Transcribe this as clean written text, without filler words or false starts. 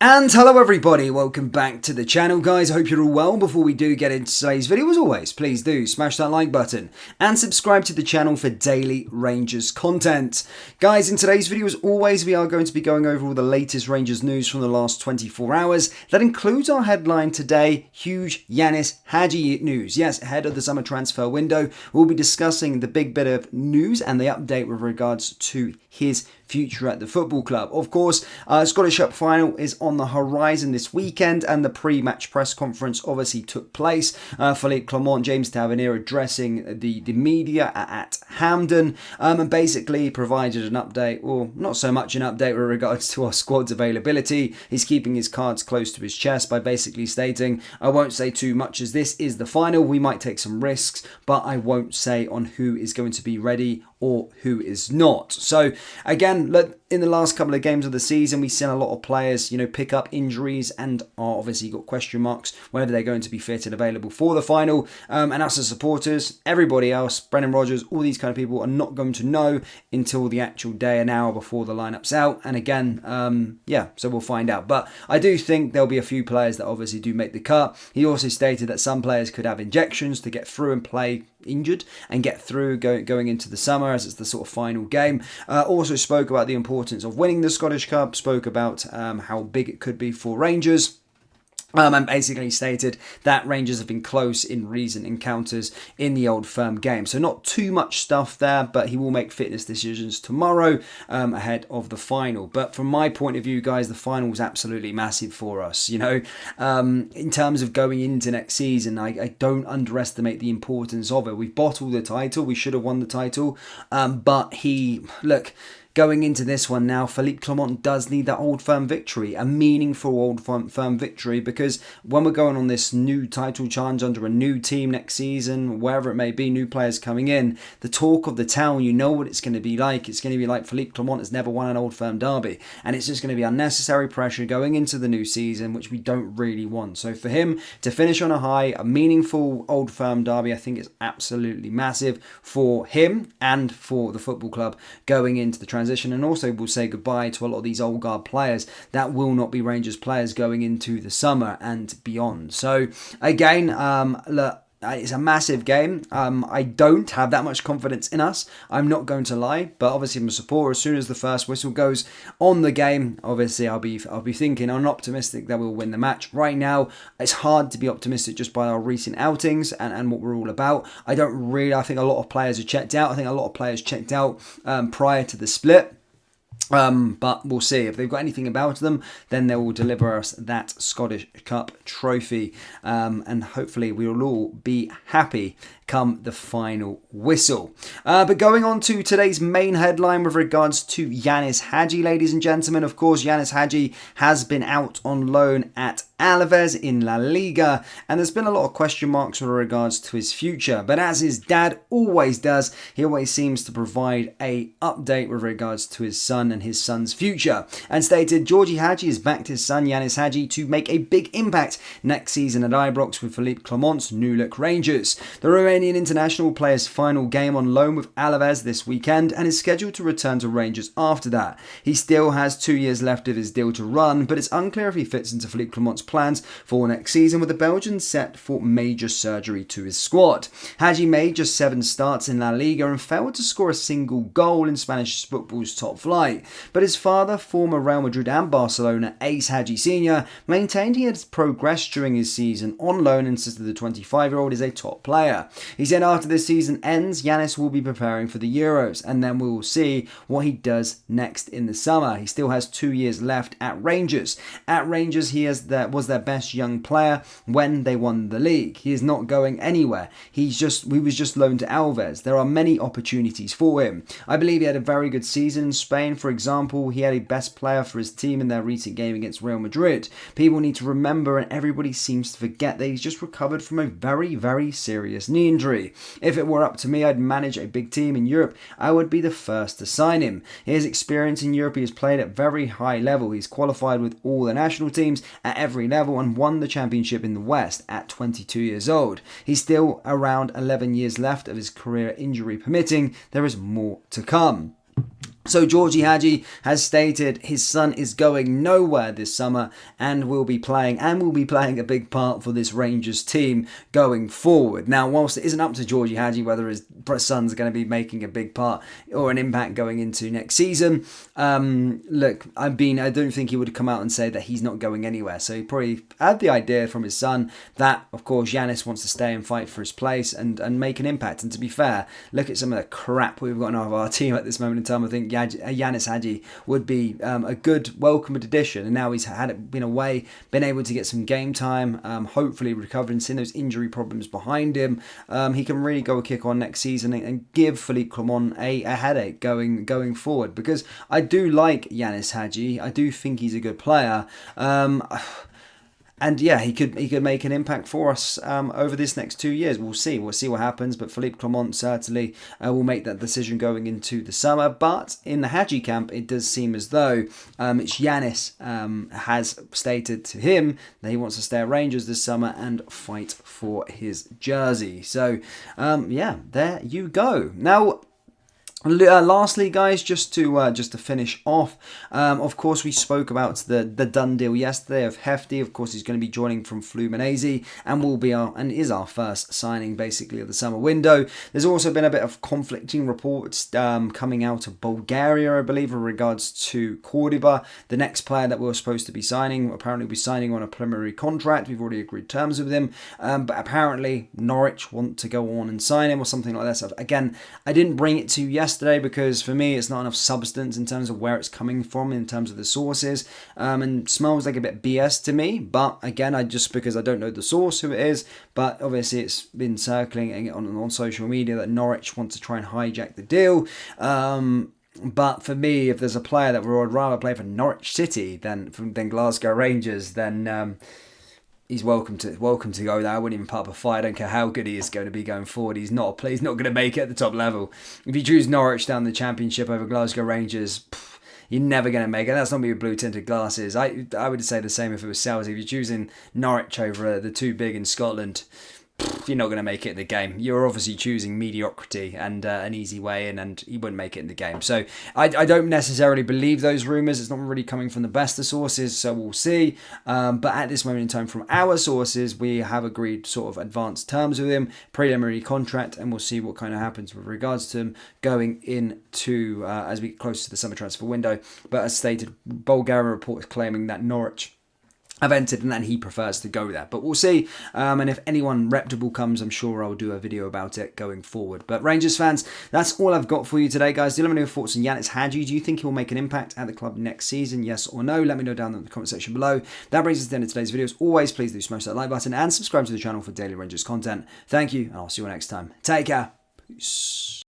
And hello everybody, welcome back to the channel guys, I hope you're all well. Before we do get into today's video, as always, please do smash that like button and subscribe to the channel for daily Rangers content. Guys, in today's video as always, we are going to be going over all the latest Rangers news from the last 24 hours. That includes our headline today, huge Ianis Hagi news. Yes, ahead of the summer transfer window, we'll be discussing the big bit of news and the update with regards to his future at the football club. Of course, Scottish Cup final is on the horizon this weekend, and the pre-match press conference obviously took place. Philippe Clement, James Tavernier addressing the media at Hampden, and basically provided an update, or not so much an update with regards to our squad's availability. He's keeping his cards close to his chest by basically stating, I won't say too much as this is the final, we might take some risks, but I won't say on who is going to be ready or who is not. So again, look, in the last couple of games of the season, we've seen a lot of players, pick up injuries and are obviously got question marks whether they're going to be fit and available for the final. And us as supporters, everybody else, Brendan Rodgers, all these kind of people are not going to know until the actual day, an hour before the lineup's out. And again, so we'll find out. But I do think there'll be a few players that obviously do make the cut. He also stated that some players could have injections to get through and play injured and get through going into the summer, as it's the sort of final game. Also spoke about the importance of winning the Scottish Cup, spoke about how big it could be for Rangers. And basically stated that Rangers have been close in recent encounters in the Old Firm game. So not too much stuff there, but he will make fitness decisions tomorrow ahead of the final. But from my point of view, guys, the final was absolutely massive for us. In terms of going into next season, I don't underestimate the importance of it. We've bottled the title. We should have won the title. Going into this one now, Philippe Clement does need that Old Firm victory, a meaningful Old Firm victory, because when we're going on this new title challenge under a new team next season, wherever it may be, new players coming in, the talk of the town, you know what it's going to be like. It's going to be like Philippe Clement has never won an Old Firm derby, and it's just going to be unnecessary pressure going into the new season, which we don't really want. So for him to finish on a high, a meaningful Old Firm derby, I think is absolutely massive for him and for the football club going into the transition. And also we'll say goodbye to a lot of these old guard players that will not be Rangers players going into the summer and beyond. So again, look, it's a massive game. I don't have that much confidence in us, I'm not going to lie, but obviously I'm a supporter. As soon as the first whistle goes on the game, obviously I'll be thinking, I'm optimistic that we'll win the match. Right now, it's hard to be optimistic just by our recent outings and what we're all about. I think a lot of players are checked out. I think a lot of players checked out prior to the split. But we'll see. If they've got anything about them, then they will deliver us that Scottish Cup trophy. And hopefully we will all be happy come the final whistle. But going on to today's main headline with regards to Ianis Hagi, ladies and gentlemen. Of course, Ianis Hagi has been out on loan at Alaves in La Liga, and there's been a lot of question marks with regards to his future. But as his dad always does, he always seems to provide a update with regards to his son and his son's future, and stated Georgie Hagi has backed his son Ianis Hagi to make a big impact next season at Ibrox with Philippe Clement's new look Rangers. The Romanian international plays final game on loan with Alaves this weekend and is scheduled to return to Rangers after that. He still has 2 years left of his deal to run, but it's unclear if he fits into Philippe Clement's plans for next season, with the Belgian set for major surgery to his squad. Hagi made just 7 starts in La Liga and failed to score a single goal in Spanish football's top flight, but his father, former Real Madrid and Barcelona ace Hagi Sr., maintained he had progressed during his season on loan and insisted the 25-year-old is a top player. He said after this season ends, Ianis will be preparing for the Euros, and then we will see what he does next in the summer. He still has 2 years left at Rangers. At Rangers, he was their best young player when they won the league. He is not going anywhere. He was just loaned to Alves. There are many opportunities for him. I believe he had a very good season in Spain. For example, he had a best player for his team in their recent game against Real Madrid. People need to remember, and everybody seems to forget, that he's just recovered from a very, very serious knee injury. If it were up to me, I'd manage a big team in Europe. I would be the first to sign him. His experience in Europe, he has played at very high level. He's qualified with all the national teams at every level and won the championship in the West at 22 years old. He's still around 11 years left of his career, injury permitting. There is more to come. So Georgie Hagi has stated his son is going nowhere this summer and will be playing a big part for this Rangers team going forward. Now, whilst it isn't up to Georgie Hagi whether his son's going to be making a big part or an impact going into next season, look, I don't think he would come out and say that he's not going anywhere. So he probably had the idea from his son that, of course, Ianis wants to stay and fight for his place and make an impact. And to be fair, look at some of the crap we've got in our team at this moment in time. I think Ianis Hagi would be a good welcomed addition, and now he's been away, been able to get some game time, hopefully recovering, seeing those injury problems behind him. He can really go a kick on next season and give Philippe Clement a headache going forward, because I do like Ianis Hagi. I do think he's a good player. And yeah, he could make an impact for us over this next 2 years. We'll see what happens. But Philippe Clement certainly will make that decision going into the summer. But in the Hagi camp, it does seem as though it's Ianis has stated to him that he wants to stay at Rangers this summer and fight for his jersey. So yeah, there you go. Now, lastly, guys, just to finish off, of course, we spoke about the done deal yesterday of Hefty. Of course, he's going to be joining from Fluminense and is our first signing basically of the summer window. There's also been a bit of conflicting reports coming out of Bulgaria, I believe, in regards to Cordoba, the next player that we were supposed to be signing. Apparently, we're signing on a preliminary contract. We've already agreed terms with him, but apparently Norwich want to go on and sign him or something like that. So again, I didn't bring it to you yesterday because for me it's not enough substance in terms of where it's coming from, in terms of the sources, and smells like a bit BS to me. But again, because I don't know the source, who it is, but obviously it's been circling on social media that Norwich want to try and hijack the deal. But for me, if there's a player that would rather play for Norwich City than Glasgow Rangers, then he's welcome to go there. I wouldn't even put up a fight. I don't care how good he is going to be going forward. He's not going to make it at the top level. If you choose Norwich down the Championship over Glasgow Rangers, you're never going to make it. That's not me with blue tinted glasses. I would say the same if it was Celtic. If you're choosing Norwich over the two big in Scotland, you're not going to make it in the game. You're obviously choosing mediocrity and an easy way in, and you wouldn't make it in the game. So I don't necessarily believe those rumours. It's not really coming from the best of sources, so we'll see. But at this moment in time, from our sources, we have agreed sort of advanced terms with him, preliminary contract, and we'll see what kind of happens with regards to him going into as we get close to the summer transfer window. But as stated, Bulgaria reports claiming that Norwich have entered and then he prefers to go there. But we'll see. And if anyone reputable comes, I'm sure I'll do a video about it going forward. But Rangers fans, that's all I've got for you today, guys. Do let me know your thoughts on Ianis Hagi. Do you think he will make an impact at the club next season? Yes or no? Let me know down in the comment section below. That brings us to the end of today's video. As always, please do smash that like button and subscribe to the channel for daily Rangers content. Thank you, and I'll see you next time. Take care. Peace.